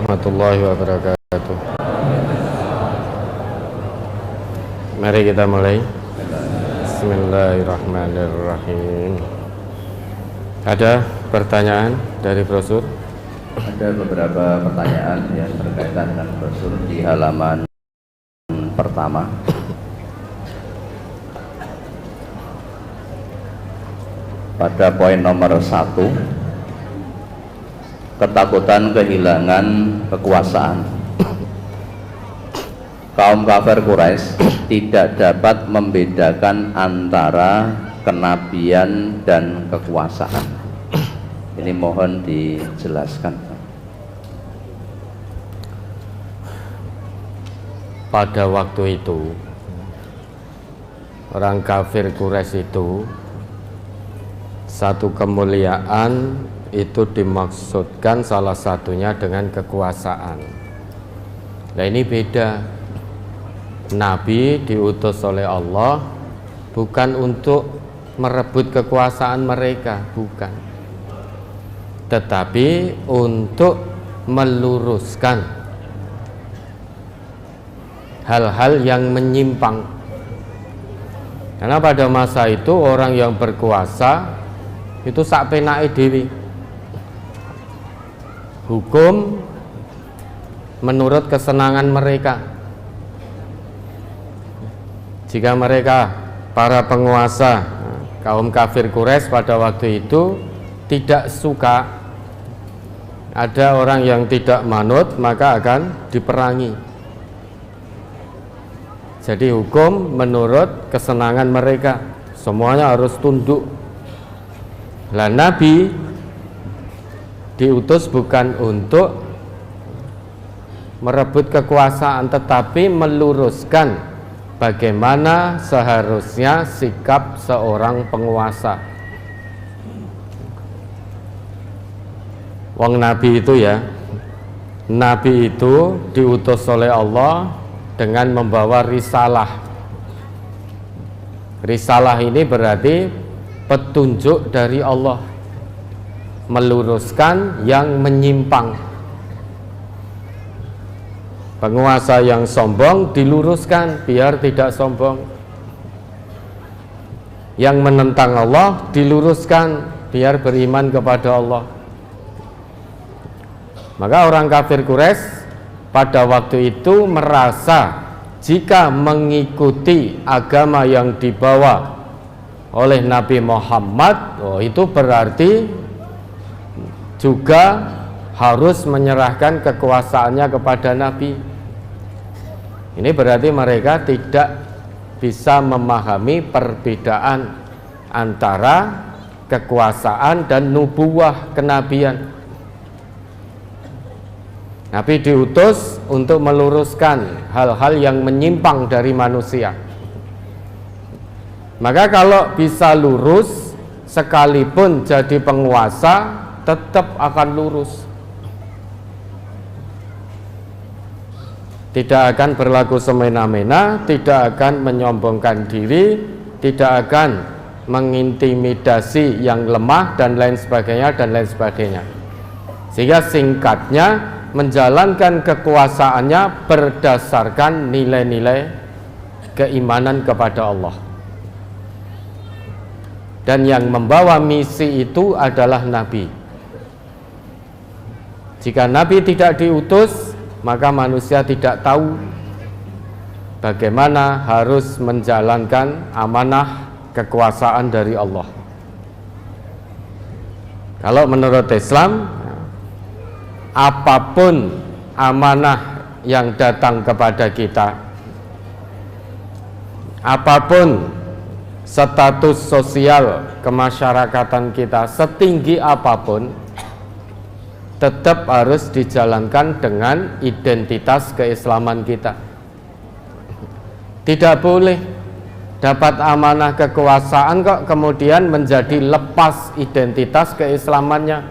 warahmatullahi wabarakatuh. Mari kita mulai. Bismillahirrahmanirrahim. Ada pertanyaan dari brosur? Ada beberapa pertanyaan yang berkaitan dengan brosur di halaman pertama. Pada poin nomor 1, ketakutan kehilangan kekuasaan. Kaum kafir Quraisy tidak dapat membedakan antara kenabian dan kekuasaan. Ini mohon dijelaskan. Pada waktu itu orang kafir Quraisy itu satu kemuliaan itu dimaksudkan salah satunya dengan kekuasaan. Nah ini beda. Nabi diutus oleh Allah bukan untuk merebut kekuasaan mereka, bukan, tetapi untuk meluruskan hal-hal yang menyimpang. Karena pada masa itu orang yang berkuasa itu sak penake dhewe. Hukum menurut kesenangan mereka. Jika mereka para penguasa kaum kafir Quraisy pada waktu itu tidak suka ada orang yang tidak manut, maka akan diperangi. Jadi hukum menurut kesenangan mereka, semuanya harus tunduk. Lah Nabi diutus bukan untuk merebut kekuasaan, tetapi meluruskan bagaimana seharusnya sikap seorang penguasa. Wong Nabi itu ya, Nabi itu diutus oleh Allah dengan membawa risalah. Risalah ini berarti petunjuk dari Allah, meluruskan yang menyimpang. Penguasa yang sombong diluruskan biar tidak sombong. Yang menentang Allah diluruskan biar beriman kepada Allah. Maka orang kafir Quraisy pada waktu itu merasa jika mengikuti agama yang dibawa oleh Nabi Muhammad, itu berarti juga harus menyerahkan kekuasaannya kepada Nabi. Ini berarti mereka tidak bisa memahami perbedaan antara kekuasaan dan nubuwah, kenabian. Nabi diutus untuk meluruskan hal-hal yang menyimpang dari manusia. Maka kalau bisa lurus, sekalipun jadi penguasa tetap akan lurus, tidak akan berlaku semena-mena, tidak akan menyombongkan diri, tidak akan mengintimidasi yang lemah dan lain sebagainya dan lain sebagainya. Sehingga singkatnya, menjalankan kekuasaannya berdasarkan nilai-nilai keimanan kepada Allah. Dan yang membawa misi itu adalah Nabi. Jika Nabi tidak diutus, maka manusia tidak tahu bagaimana harus menjalankan amanah kekuasaan dari Allah. Kalau menurut Islam, apapun amanah yang datang kepada kita, apapun status sosial kemasyarakatan kita, setinggi apapun, tetap harus dijalankan dengan identitas keislaman kita. Tidak boleh dapat amanah kekuasaan kok kemudian menjadi lepas identitas keislamannya,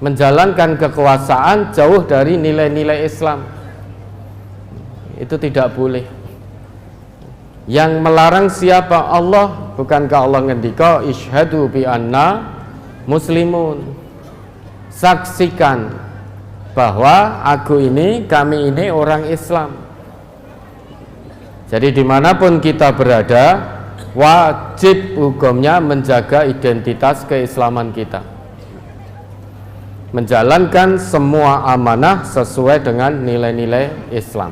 menjalankan kekuasaan jauh dari nilai-nilai Islam. Itu tidak boleh. Yang melarang siapa? Allah. Bukankah Allah ngendika isyhadu bi anna muslimun, saksikan bahwa kami ini orang Islam. Jadi dimanapun kita berada, wajib hukumnya menjaga identitas keislaman kita, menjalankan semua amanah sesuai dengan nilai-nilai Islam.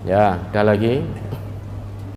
Ya, ada lagi.